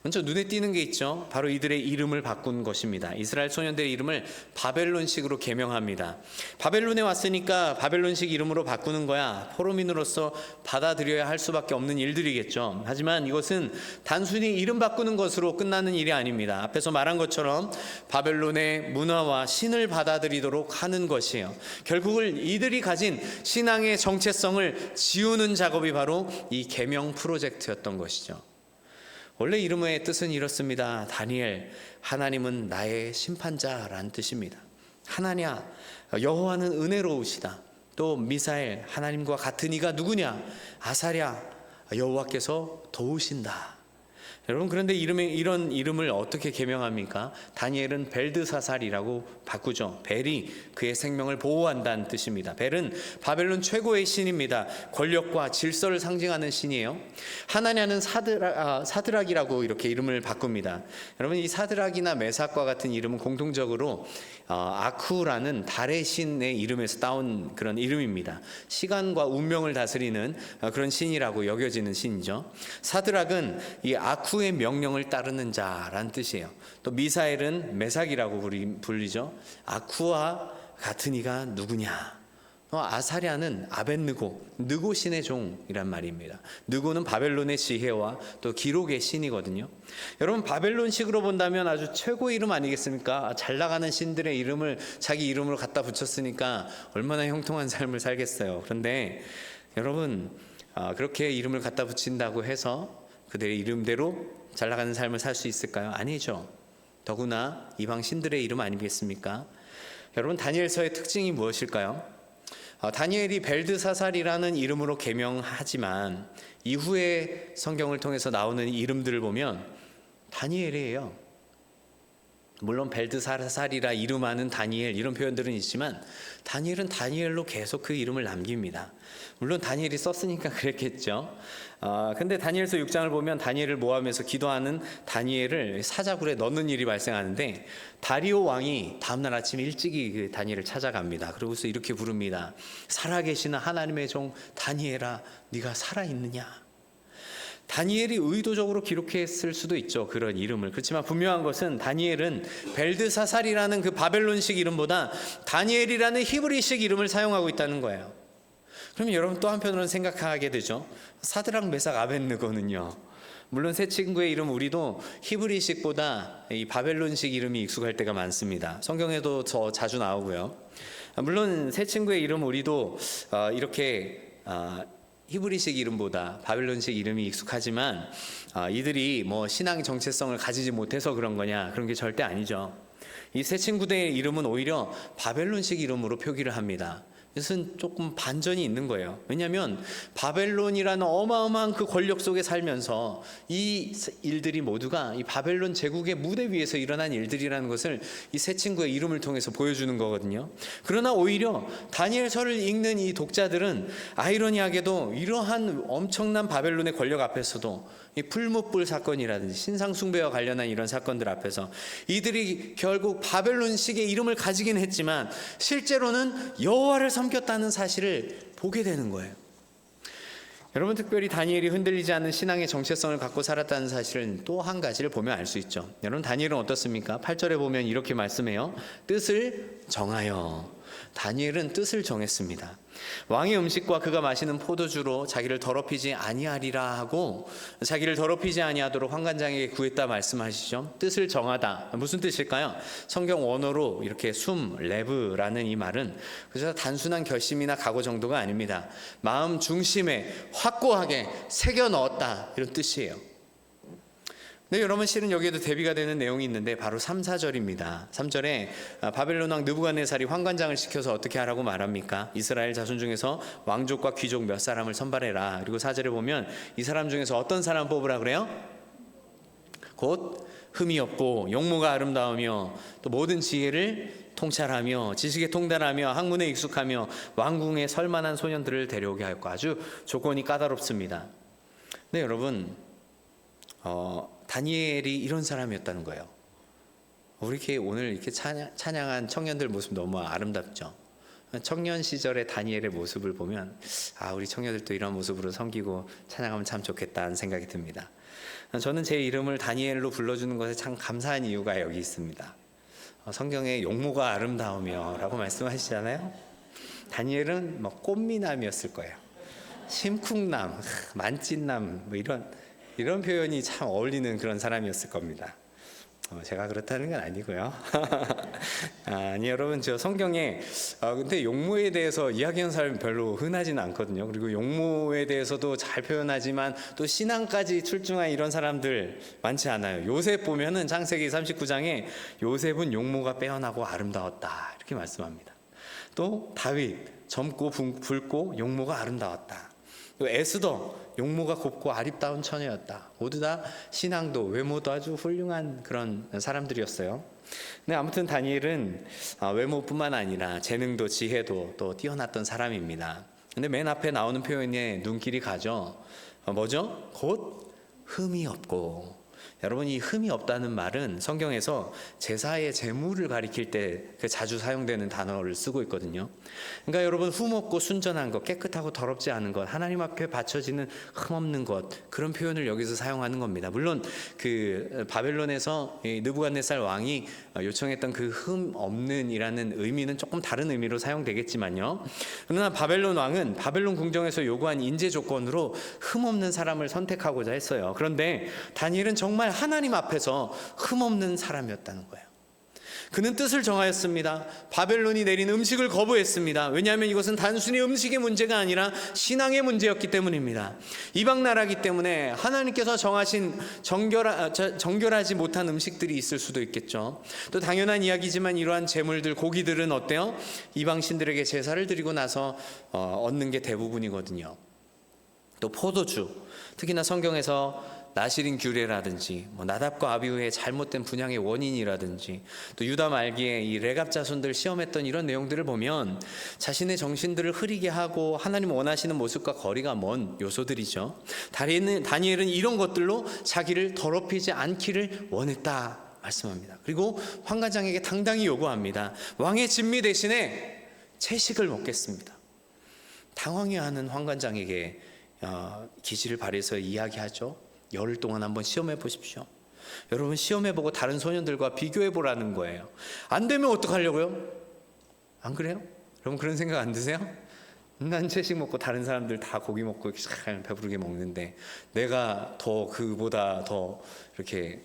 먼저 눈에 띄는 게 있죠. 바로 이들의 이름을 바꾼 것입니다. 이스라엘 소년들의 이름을 바벨론식으로 개명합니다. 바벨론에 왔으니까 바벨론식 이름으로 바꾸는 거야, 포로민으로서 받아들여야 할 수밖에 없는 일들이겠죠. 하지만 이것은 단순히 이름 바꾸는 것으로 끝나는 일이 아닙니다. 앞에서 말한 것처럼 바벨론의 문화와 신을 받아들이도록 하는 것이에요. 결국은 이들이 가진 신앙의 정체성을 지우는 작업이 바로 이 개명 프로젝트였던 것이죠. 원래 이름의 뜻은 이렇습니다. 다니엘, 하나님은 나의 심판자라는 뜻입니다. 하나냐, 여호와는 은혜로우시다. 또 미사엘, 하나님과 같은 이가 누구냐? 아사랴, 여호와께서 도우신다. 여러분, 그런데 이런 이름을 어떻게 개명합니까? 다니엘은 벨드사살이라고 바꾸죠. 벨이 그의 생명을 보호한다는 뜻입니다. 벨은 바벨론 최고의 신입니다. 권력과 질서를 상징하는 신이에요. 하나냐는 사드락이라고 이렇게 이름을 바꿉니다. 여러분, 이 사드락이나 메삭과 같은 이름은 공통적으로 아쿠라는 달의 신의 이름에서 따온 그런 이름입니다. 시간과 운명을 다스리는 그런 신이라고 여겨지는 신이죠. 사드락은 이 아쿠의 명령을 따르는 자라는 뜻이에요. 또 미사엘은 메삭이라고 불리죠. 아쿠와 같은 이가 누구냐? 아사랴는 아벳느고, 느고 신의 종이란 말입니다. 느고는 바벨론의 지혜와 또 기록의 신이거든요. 여러분, 바벨론식으로 본다면 아주 최고의 이름 아니겠습니까? 잘 나가는 신들의 이름을 자기 이름으로 갖다 붙였으니까 얼마나 형통한 삶을 살겠어요. 그런데 여러분, 그렇게 이름을 갖다 붙인다고 해서 그들의 이름대로 잘 나가는 삶을 살 수 있을까요? 아니죠. 더구나 이방 신들의 이름 아니겠습니까? 여러분, 다니엘서의 특징이 무엇일까요? 다니엘이 벨드사살이라는 이름으로 개명하지만 이후에 성경을 통해서 나오는 이름들을 보면 다니엘이에요. 물론 벨드사살이라 이름하는 다니엘 이런 표현들은 있지만 다니엘은 다니엘로 계속 그 이름을 남깁니다. 물론 다니엘이 썼으니까 그랬겠죠. 근데 다니엘서 6장을 보면 다니엘을 모함해서 기도하는 다니엘을 사자굴에 넣는 일이 발생하는데 다리오 왕이 다음날 아침 일찍이 그 다니엘을 찾아갑니다. 그러고서 이렇게 부릅니다. 살아계시는 하나님의 종 다니엘아, 네가 살아있느냐? 다니엘이 의도적으로 기록했을 수도 있죠, 그런 이름을. 그렇지만 분명한 것은 다니엘은 벨드사살이라는 그 바벨론식 이름보다 다니엘이라는 히브리식 이름을 사용하고 있다는 거예요. 그러면 여러분 또 한편으로는 생각하게 되죠. 사드락 메삭 아벳느고는요, 물론 새 친구의 이름 우리도 히브리식보다 이 바벨론식 이름이 익숙할 때가 많습니다. 성경에도 더 자주 나오고요. 물론 새 친구의 이름 우리도 이렇게 히브리식 이름보다 바벨론식 이름이 익숙하지만 이들이 뭐 신앙 정체성을 가지지 못해서 그런 거냐, 그런 게 절대 아니죠. 이 새 친구들의 이름은 오히려 바벨론식 이름으로 표기를 합니다. 이것은 조금 반전이 있는 거예요. 왜냐하면 바벨론이라는 어마어마한 그 권력 속에 살면서 이 일들이 모두가 이 바벨론 제국의 무대 위에서 일어난 일들이라는 것을 이 새 친구의 이름을 통해서 보여주는 거거든요. 그러나 오히려 다니엘서를 읽는 이 독자들은 아이러니하게도 이러한 엄청난 바벨론의 권력 앞에서도 이 풀무불 사건이라든지 신상 숭배와 관련한 이런 사건들 앞에서 이들이 결국 바벨론식의 이름을 가지긴 했지만 실제로는 여호와를 섬겼다는 사실을 보게 되는 거예요. 여러분, 특별히 다니엘이 흔들리지 않는 신앙의 정체성을 갖고 살았다는 사실은 또 한 가지를 보면 알 수 있죠. 여러분, 다니엘은 어떻습니까? 8절에 보면 이렇게 말씀해요. 뜻을 정하여. 다니엘은 뜻을 정했습니다. 왕의 음식과 그가 마시는 포도주로 자기를 더럽히지 아니하리라 하고 자기를 더럽히지 아니하도록 환관장에게 구했다 말씀하시죠. 뜻을 정하다, 무슨 뜻일까요? 성경 원어로 이렇게 레브라는 이 말은 그저 단순한 결심이나 각오 정도가 아닙니다. 마음 중심에 확고하게 새겨 넣었다, 이런 뜻이에요. 네, 여러분, 실은 여기에도 대비가 되는 내용이 있는데 바로 3, 4절입니다. 3절에 바벨론 왕 느부갓네살이 환관장을 시켜서 어떻게 하라고 말합니까? 이스라엘 자손 중에서 왕족과 귀족 몇 사람을 선발해라. 그리고 4절에 보면 이 사람 중에서 어떤 사람 뽑으라 그래요? 곧 흠이 없고 용모가 아름다우며 또 모든 지혜를 통찰하며 지식에 통달하며 학문에 익숙하며 왕궁에 설만한 소년들을 데려오게 하였고, 아주 조건이 까다롭습니다. 네, 여러분, 다니엘이 이런 사람이었다는 거예요. 우리 이렇게 오늘 이렇게 찬양한 청년들 모습 너무 아름답죠. 청년 시절의 다니엘의 모습을 보면 우리 청년들도 이런 모습으로 섬기고 찬양하면 참 좋겠다는 생각이 듭니다. 저는 제 이름을 다니엘로 불러주는 것에 참 감사한 이유가 여기 있습니다. 성경에 용모가 아름다우며 라고 말씀하시잖아요. 다니엘은 뭐 꽃미남이었을 거예요. 심쿵남, 만찢남, 뭐 이런 표현이 참 어울리는 그런 사람이었을 겁니다. 제가 그렇다는 건 아니고요. 아니, 여러분, 저 성경에 근데 용모에 대해서 이야기하는 사람이 별로 흔하지는 않거든요. 그리고 용모에 대해서도 잘 표현하지만 또 신앙까지 출중한 이런 사람들 많지 않아요. 요셉 보면은 창세기 39장에 요셉은 용모가 빼어나고 아름다웠다, 이렇게 말씀합니다. 또 다윗, 젊고 붉고 용모가 아름다웠다. 또 에스더, 용모가 곱고 아립다운 처녀였다. 모두 다 신앙도 외모도 아주 훌륭한 그런 사람들이었어요. 근데 아무튼 다니엘은 외모뿐만 아니라 재능도 지혜도 또 뛰어났던 사람입니다. 근데 맨 앞에 나오는 표현에 눈길이 가죠. 뭐죠? 곧 흠이 없고. 여러분, 이 흠이 없다는 말은 성경에서 제사의 제물을 가리킬 때 자주 사용되는 단어를 쓰고 있거든요. 그러니까 여러분, 흠 없고 순전한 것, 깨끗하고 더럽지 않은 것, 하나님 앞에 바쳐지는 흠 없는 것, 그런 표현을 여기서 사용하는 겁니다. 물론 그 바벨론에서 느부갓네살 왕이 요청했던 그 흠 없는이라는 의미는 조금 다른 의미로 사용되겠지만요. 그러나 바벨론 왕은 바벨론 궁정에서 요구한 인재 조건으로 흠 없는 사람을 선택하고자 했어요. 그런데 다니엘은 정말 하나님 앞에서 흠없는 사람이었다는 거예요. 그는 뜻을 정하였습니다. 바벨론이 내린 음식을 거부했습니다. 왜냐하면 이것은 단순히 음식의 문제가 아니라 신앙의 문제였기 때문입니다. 이방 나라이기 때문에 하나님께서 정하신 정결하지 못한 음식들이 있을 수도 있겠죠. 또 당연한 이야기지만 이러한 제물들, 고기들은 어때요? 이방 신들에게 제사를 드리고 나서 얻는 게 대부분이거든요. 또 포도주, 특히나 성경에서 나실인 규례라든지 나답과 아비후의 잘못된 분향의 원인이라든지 또 유다 말기에 이 레갑 자손들 시험했던 이런 내용들을 보면 자신의 정신들을 흐리게 하고 하나님 원하시는 모습과 거리가 먼 요소들이죠. 다니엘은 이런 것들로 자기를 더럽히지 않기를 원했다 말씀합니다. 그리고 환관장에게 당당히 요구합니다. 왕의 진미 대신에 채식을 먹겠습니다. 당황해하는 환관장에게 기지를 발휘해서 이야기하죠. 열흘 동안 한번 시험해 보십시오. 여러분, 시험해보고 다른 소년들과 비교해보라는 거예요. 안 되면 어떡하려고요? 안 그래요? 여러분, 그런 생각 안 드세요? 난 채식 먹고 다른 사람들 다 고기 먹고 배부르게 먹는데 내가 더 그보다 더 이렇게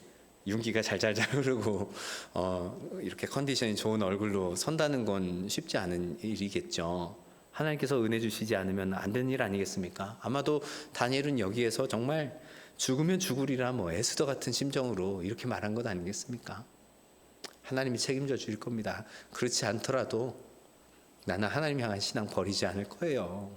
윤기가 잘잘잘 흐르고 이렇게 컨디션이 좋은 얼굴로 선다는 건 쉽지 않은 일이겠죠. 하나님께서 은혜 주시지 않으면 안 되는 일 아니겠습니까? 아마도 다니엘은 여기에서 정말 죽으면 죽으리라 에스더 같은 심정으로 이렇게 말한 것 아니겠습니까? 하나님이 책임져 주실 겁니다. 그렇지 않더라도 나는 하나님 향한 신앙 버리지 않을 거예요.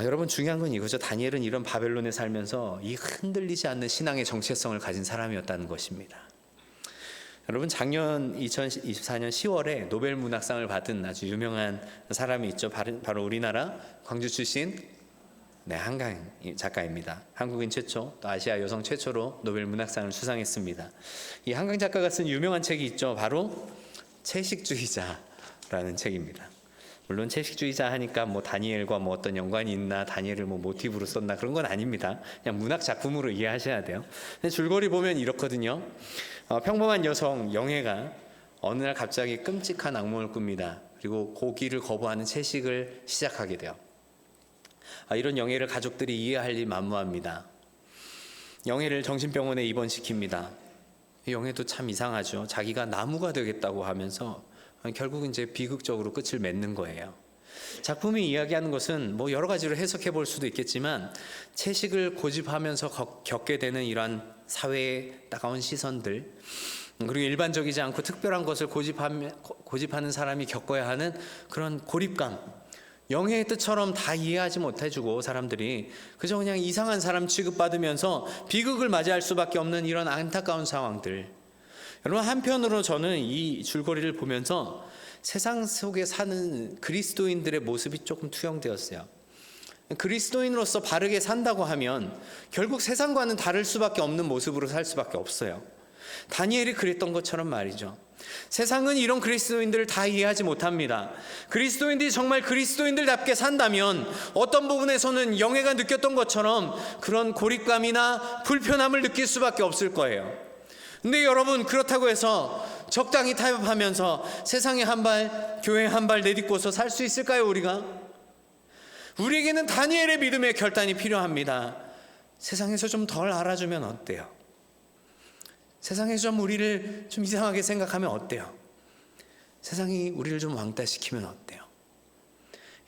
여러분, 중요한 건 이거죠. 다니엘은 이런 바벨론에 살면서 이 흔들리지 않는 신앙의 정체성을 가진 사람이었다는 것입니다. 여러분, 작년 2024년 10월에 노벨 문학상을 받은 아주 유명한 사람이 있죠. 바로 우리나라 광주 출신 한강 작가입니다. 한국인 최초, 또 아시아 여성 최초로 노벨 문학상을 수상했습니다. 이 한강 작가가 쓴 유명한 책이 있죠. 바로 채식주의자라는 책입니다. 물론 채식주의자 하니까 다니엘과 어떤 연관이 있나, 다니엘을 모티브로 썼나, 그런 건 아닙니다. 그냥 문학 작품으로 이해하셔야 돼요. 근데 줄거리 보면 이렇거든요. 평범한 여성 영애가 어느 날 갑자기 끔찍한 악몽을 꿉니다. 그리고 고기를 거부하는 채식을 시작하게 돼요. 이런 영애를 가족들이 이해할 일 만무합니다. 영애를 정신병원에 입원시킵니다. 영애도 참 이상하죠. 자기가 나무가 되겠다고 하면서 결국 이제 비극적으로 끝을 맺는 거예요. 작품이 이야기하는 것은 여러 가지로 해석해 볼 수도 있겠지만 채식을 고집하면서 겪게 되는 이러한 사회의 따가운 시선들, 그리고 일반적이지 않고 특별한 것을 고집하는 사람이 겪어야 하는 그런 고립감, 영예의 뜻처럼 다 이해하지 못해주고 사람들이 그저 그냥 이상한 사람 취급받으면서 비극을 맞이할 수밖에 없는 이런 안타까운 상황들. 여러분, 한편으로 저는 이 줄거리를 보면서 세상 속에 사는 그리스도인들의 모습이 조금 투영되었어요. 그리스도인으로서 바르게 산다고 하면 결국 세상과는 다를 수밖에 없는 모습으로 살 수밖에 없어요. 다니엘이 그랬던 것처럼 말이죠. 세상은 이런 그리스도인들을 다 이해하지 못합니다. 그리스도인들이 정말 그리스도인들답게 산다면 어떤 부분에서는 영예가 느꼈던 것처럼 그런 고립감이나 불편함을 느낄 수밖에 없을 거예요. 근데 여러분, 그렇다고 해서 적당히 타협하면서 세상에 한 발, 교회에 한 발 내딛고서 살 수 있을까요, 우리가? 우리에게는 다니엘의 믿음의 결단이 필요합니다. 세상에서 좀 덜 알아주면 어때요? 세상에서 좀 우리를 좀 이상하게 생각하면 어때요? 세상이 우리를 좀 왕따시키면 어때요?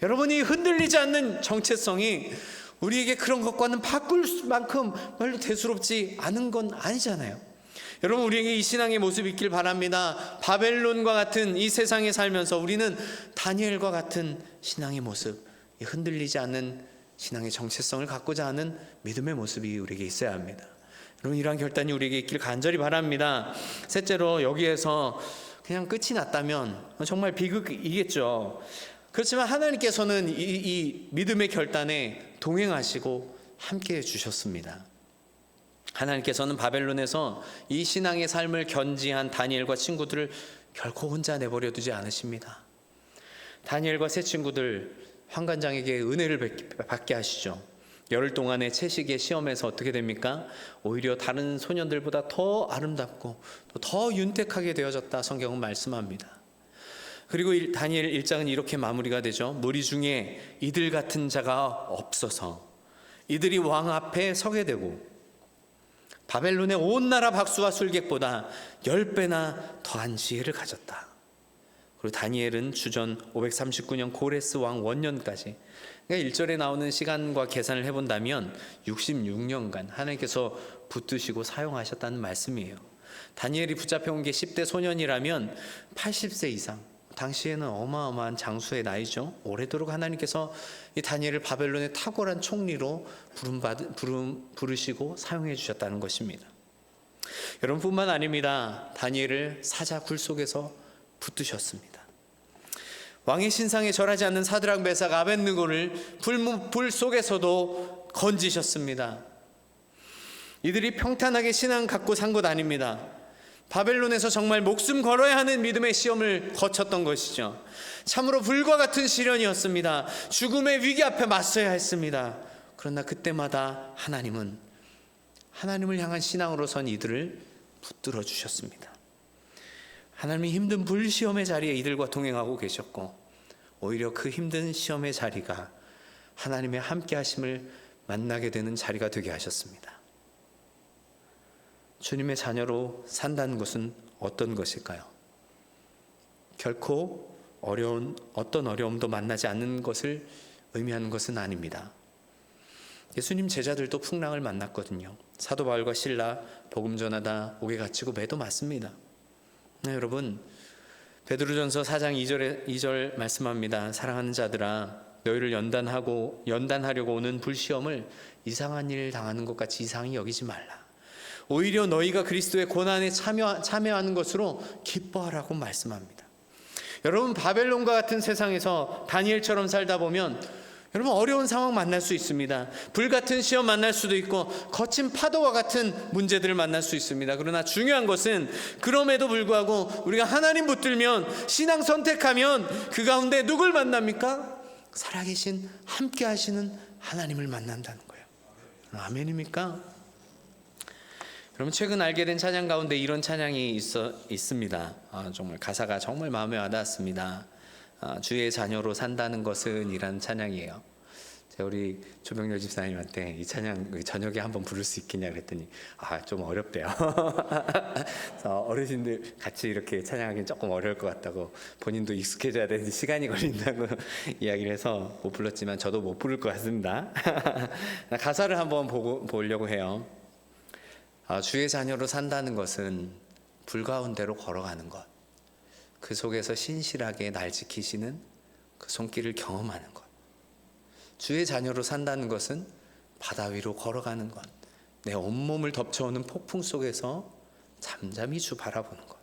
여러분이 흔들리지 않는 정체성이 우리에게 그런 것과는 바꿀 만큼 별로 대수롭지 않은 건 아니잖아요. 여러분, 우리에게 이 신앙의 모습이 있길 바랍니다. 바벨론과 같은 이 세상에 살면서 우리는 다니엘과 같은 신앙의 모습, 흔들리지 않는 신앙의 정체성을 갖고자 하는 믿음의 모습이 우리에게 있어야 합니다. 여러분, 이러한 결단이 우리에게 있길 간절히 바랍니다. 셋째로, 여기에서 그냥 끝이 났다면 정말 비극이겠죠. 그렇지만 하나님께서는 이 믿음의 결단에 동행하시고 함께해 주셨습니다. 하나님께서는 바벨론에서 이 신앙의 삶을 견지한 다니엘과 친구들을 결코 혼자 내버려 두지 않으십니다. 다니엘과 세 친구들 환관장에게 은혜를 받게 하시죠. 열흘 동안의 채식의 시험에서 어떻게 됩니까? 오히려 다른 소년들보다 더 아름답고 더 윤택하게 되어졌다, 성경은 말씀합니다. 그리고 다니엘 1장은 이렇게 마무리가 되죠. 무리 중에 이들 같은 자가 없어서 이들이 왕 앞에 서게 되고 바벨론의 온 나라 박수와 술객보다 10배나 더한 지혜를 가졌다. 그리고 다니엘은 주전 539년 고레스 왕 원년까지, 그러니까 1절에 나오는 시간과 계산을 해본다면 66년간 하나님께서 붙드시고 사용하셨다는 말씀이에요. 다니엘이 붙잡혀온 게 10대 소년이라면 80세 이상, 당시에는 어마어마한 장수의 나이죠. 오래도록 하나님께서 이 다니엘을 바벨론의 탁월한 총리로 부르시고 사용해 주셨다는 것입니다. 여러분뿐만 아닙니다. 다니엘을 사자 굴 속에서 붙드셨습니다. 왕의 신상에 절하지 않는 사드락 메삭 아벳느고를 불 속에서도 건지셨습니다. 이들이 평탄하게 신앙 갖고 산 것 아닙니다. 바벨론에서 정말 목숨 걸어야 하는 믿음의 시험을 거쳤던 것이죠. 참으로 불과 같은 시련이었습니다. 죽음의 위기 앞에 맞서야 했습니다. 그러나 그때마다 하나님을 향한 신앙으로 선 이들을 붙들어 주셨습니다. 하나님이 힘든 불시험의 자리에 이들과 동행하고 계셨고, 오히려 그 힘든 시험의 자리가 하나님의 함께 하심을 만나게 되는 자리가 되게 하셨습니다. 주님의 자녀로 산다는 것은 어떤 것일까요? 결코 어떤 어려움도 만나지 않는 것을 의미하는 것은 아닙니다. 예수님 제자들도 풍랑을 만났거든요. 사도 바울과 실라 복음 전하다 옥에 갇히고 매도 맞습니다. 네, 여러분, 베드로전서 4장 2절 말씀합니다. 사랑하는 자들아, 너희를 연단하려고 오는 불시험을 이상한 일 당하는 것 같이 이상히 여기지 말라. 오히려 너희가 그리스도의 고난에 참여하는 것으로 기뻐하라고 말씀합니다. 여러분, 바벨론과 같은 세상에서 다니엘처럼 살다 보면 여러분 어려운 상황 만날 수 있습니다. 불같은 시험 만날 수도 있고 거친 파도와 같은 문제들을 만날 수 있습니다. 그러나 중요한 것은 그럼에도 불구하고 우리가 하나님 붙들면, 신앙 선택하면 그 가운데 누굴 만납니까? 살아계신 함께 하시는 하나님을 만난다는 거예요. 아멘입니까? 여러분, 최근 알게 된 찬양 가운데 이런 찬양이 있습니다. 정말 가사가 정말 마음에 와닿았습니다. 주의 자녀로 산다는 것은 이란 찬양이에요. 제가 우리 조병렬 집사님한테 이 찬양 저녁에 한번 부를 수 있겠냐 그랬더니 좀 어렵대요. 그래서 어르신들 같이 이렇게 찬양하기는 조금 어려울 것 같다고, 본인도 익숙해져야 되는데 시간이 걸린다고 이야기를 해서 못 불렀지만 저도 못 부를 것 같습니다. 가사를 한번 보려고 해요. 주의 자녀로 산다는 것은 불 가운데로 걸어가는 것, 그 속에서 신실하게 날 지키시는 그 손길을 경험하는 것. 주의 자녀로 산다는 것은 바다 위로 걸어가는 것, 내 온몸을 덮쳐오는 폭풍 속에서 잠잠히 주 바라보는 것.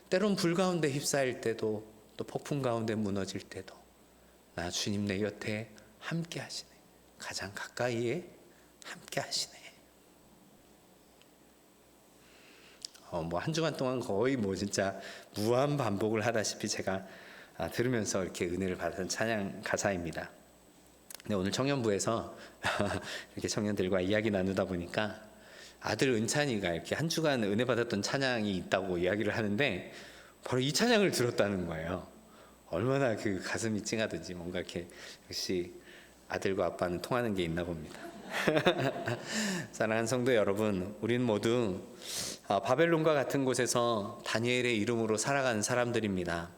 때론 불 가운데 휩싸일 때도, 또 폭풍 가운데 무너질 때도 나 주님 내 곁에 함께 하시네, 가장 가까이에 함께 하시네. 한 주간 동안 거의 진짜 무한 반복을 하다시피 제가 들으면서 이렇게 은혜를 받은 찬양 가사입니다. 근데 오늘 청년부에서 이렇게 청년들과 이야기 나누다 보니까 아들 은찬이가 이렇게 한 주간 은혜 받았던 찬양이 있다고 이야기를 하는데 바로 이 찬양을 들었다는 거예요. 얼마나 그 가슴이 찡하든지 뭔가 이렇게 역시 아들과 아빠는 통하는 게 있나 봅니다. 사랑하는 성도 여러분, 우리는 모두 바벨론과 같은 곳에서 다니엘의 이름으로 살아가는 사람들입니다.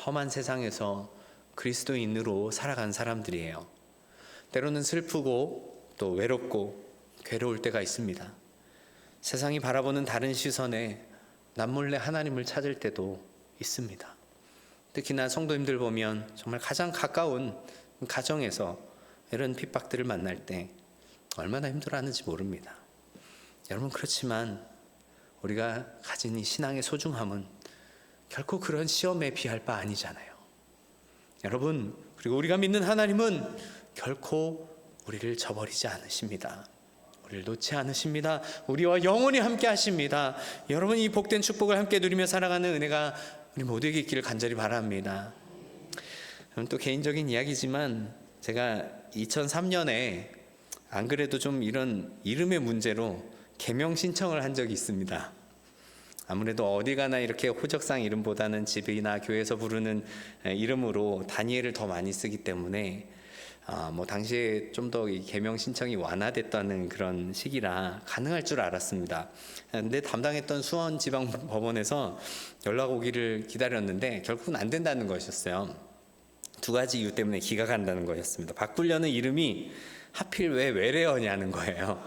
험한 세상에서 그리스도인으로 살아가는 사람들이에요. 때로는 슬프고 또 외롭고 괴로울 때가 있습니다. 세상이 바라보는 다른 시선에 남몰래 하나님을 찾을 때도 있습니다. 특히나 성도님들 보면 정말 가장 가까운 가정에서 이런 핍박들을 만날 때 얼마나 힘들어하는지 모릅니다. 여러분, 그렇지만 우리가 가진 이 신앙의 소중함은 결코 그런 시험에 비할 바 아니잖아요. 여러분, 그리고 우리가 믿는 하나님은 결코 우리를 저버리지 않으십니다. 우리를 놓지 않으십니다. 우리와 영원히 함께 하십니다. 여러분, 이 복된 축복을 함께 누리며 살아가는 은혜가 우리 모두에게 있기를 간절히 바랍니다. 또 개인적인 이야기지만 제가 2003년에 안 그래도 좀 이런 이름의 문제로 개명 신청을 한 적이 있습니다. 아무래도 어디 가나 이렇게 호적상 이름보다는 집이나 교회에서 부르는 이름으로 다니엘을 더 많이 쓰기 때문에 뭐 당시에 좀 더 이 개명 신청이 완화됐다는 그런 시기라 가능할 줄 알았습니다. 근데 담당했던 수원지방법원에서 연락 오기를 기다렸는데 결국은 안 된다는 것이었어요. 두 가지 이유 때문에 기각한다는 거였습니다. 바꾸려는 이름이 하필 왜 외래어냐는 거예요.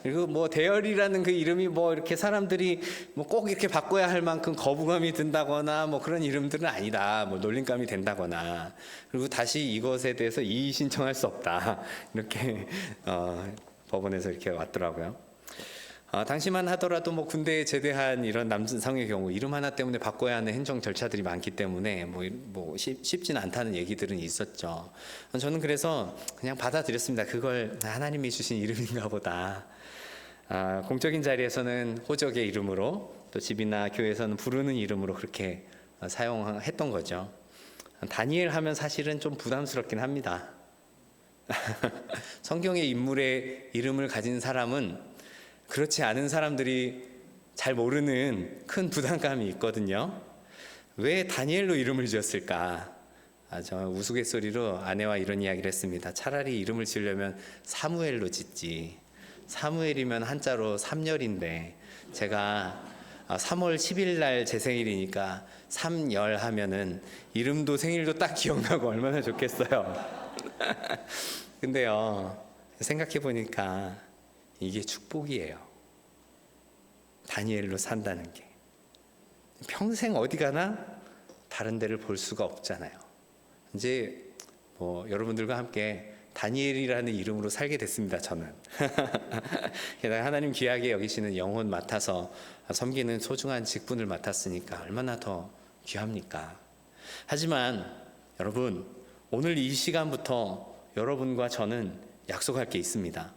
그리고 뭐 대열이라는 그 이름이 뭐 이렇게 사람들이 뭐 꼭 이렇게 바꿔야 할 만큼 거부감이 든다거나 뭐 그런 이름들은 아니다. 뭐 놀림감이 된다거나. 그리고 다시 이것에 대해서 이의 신청할 수 없다. 이렇게 법원에서 이렇게 왔더라고요. 당시만 하더라도 뭐 군대에 제대한 이런 남성의 경우 이름 하나 때문에 바꿔야 하는 행정 절차들이 많기 때문에 뭐 쉽지는 않다는 얘기들은 있었죠. 저는 그래서 그냥 받아들였습니다. 그걸 하나님이 주신 이름인가 보다. 공적인 자리에서는 호적의 이름으로, 또 집이나 교회에서는 부르는 이름으로 그렇게 사용했던 거죠. 다니엘 하면 사실은 좀 부담스럽긴 합니다. 성경의 인물의 이름을 가진 사람은 그렇지 않은 사람들이 잘 모르는 큰 부담감이 있거든요. 왜 다니엘로 이름을 지었을까? 저 우스갯소리로 아내와 이런 이야기를 했습니다. 차라리 이름을 지으려면 사무엘로 짓지. 사무엘이면 한자로 3열인데 제가 3월 10일 날 제 생일이니까 3열 하면은 이름도 생일도 딱 기억나고 얼마나 좋겠어요. 근데요, 생각해 보니까 이게 축복이에요. 다니엘로 산다는 게. 평생 어디 가나 다른 데를 볼 수가 없잖아요. 이제 뭐 여러분들과 함께 다니엘이라는 이름으로 살게 됐습니다. 저는. 게다가 하나님 귀하게 여기시는 영혼 맡아서 섬기는 소중한 직분을 맡았으니까 얼마나 더 귀합니까? 하지만 여러분, 오늘 이 시간부터 여러분과 저는 약속할 게 있습니다.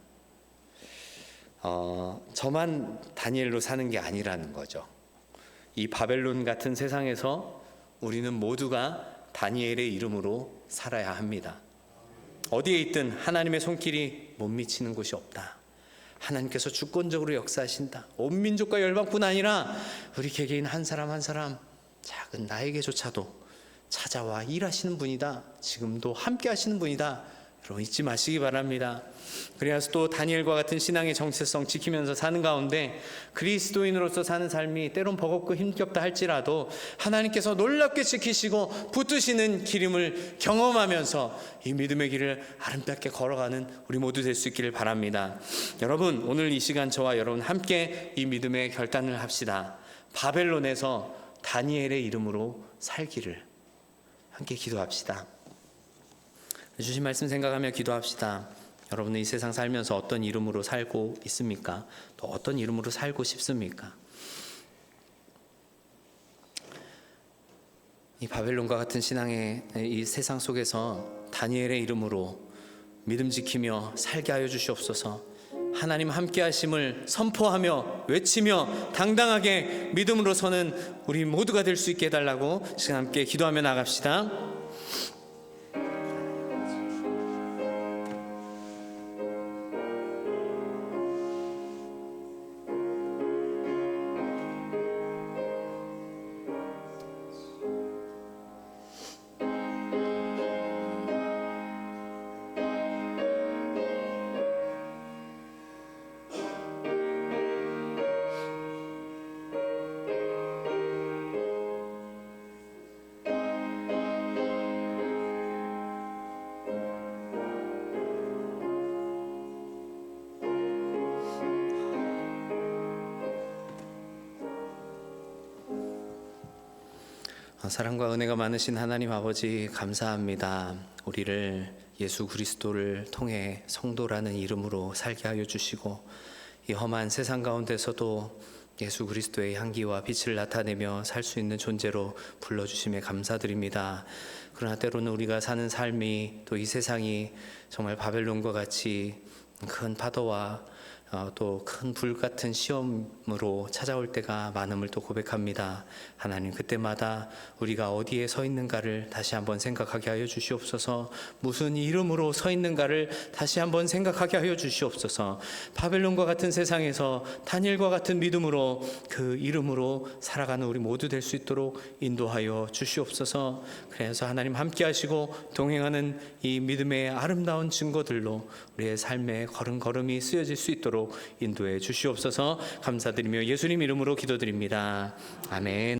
저만 다니엘로 사는 게 아니라는 거죠. 이 바벨론 같은 세상에서 우리는 모두가 다니엘의 이름으로 살아야 합니다. 어디에 있든 하나님의 손길이 못 미치는 곳이 없다. 하나님께서 주권적으로 역사하신다. 온 민족과 열방뿐 아니라 우리 개개인 한 사람 한 사람 작은 나에게조차도 찾아와 일하시는 분이다. 지금도 함께 하시는 분이다. 여러분 잊지 마시기 바랍니다. 그래서 또 다니엘과 같은 신앙의 정체성 지키면서 사는 가운데 그리스도인으로서 사는 삶이 때론 버겁고 힘겹다 할지라도 하나님께서 놀랍게 지키시고 붙드시는 기름을 경험하면서 이 믿음의 길을 아름답게 걸어가는 우리 모두 될 수 있기를 바랍니다. 여러분, 오늘 이 시간 저와 여러분 함께 이 믿음의 결단을 합시다. 바벨론에서 다니엘의 이름으로 살기를 함께 기도합시다. 주신 말씀 생각하며 기도합시다. 여러분은 이 세상 살면서 어떤 이름으로 살고 있습니까? 또 어떤 이름으로 살고 싶습니까? 이 바벨론과 같은 신앙의 이 세상 속에서 다니엘의 이름으로 믿음 지키며 살게 하여 주시옵소서. 하나님 함께 하심을 선포하며 외치며 당당하게 믿음으로 서는 우리 모두가 될 수 있게 해달라고 시간 함께 기도하며 나갑시다. 사랑과 은혜가 많으신 하나님 아버지 감사합니다. 우리를 예수 그리스도를 통해 성도라는 이름으로 살게 하여 주시고 이 험한 세상 가운데서도 예수 그리스도의 향기와 빛을 나타내며 살 수 있는 존재로 불러주심에 감사드립니다. 그러나 때로는 우리가 사는 삶이 또 이 세상이 정말 바벨론과 같이 큰 파도와 또 큰 불 같은 시험으로 찾아올 때가 많음을 또 고백합니다. 하나님, 그때마다 우리가 어디에 서 있는가를 다시 한번 생각하게 하여 주시옵소서. 무슨 이름으로 서 있는가를 다시 한번 생각하게 하여 주시옵소서. 바벨론과 같은 세상에서 다니엘과 같은 믿음으로 그 이름으로 살아가는 우리 모두 될 수 있도록 인도하여 주시옵소서. 그래서 하나님 함께 하시고 동행하는 이 믿음의 아름다운 증거들로 우리의 삶의 걸음걸음이 쓰여질 수 있도록 인도해 주시옵소서. 감사드리며 예수님 이름으로 기도드립니다. 아멘.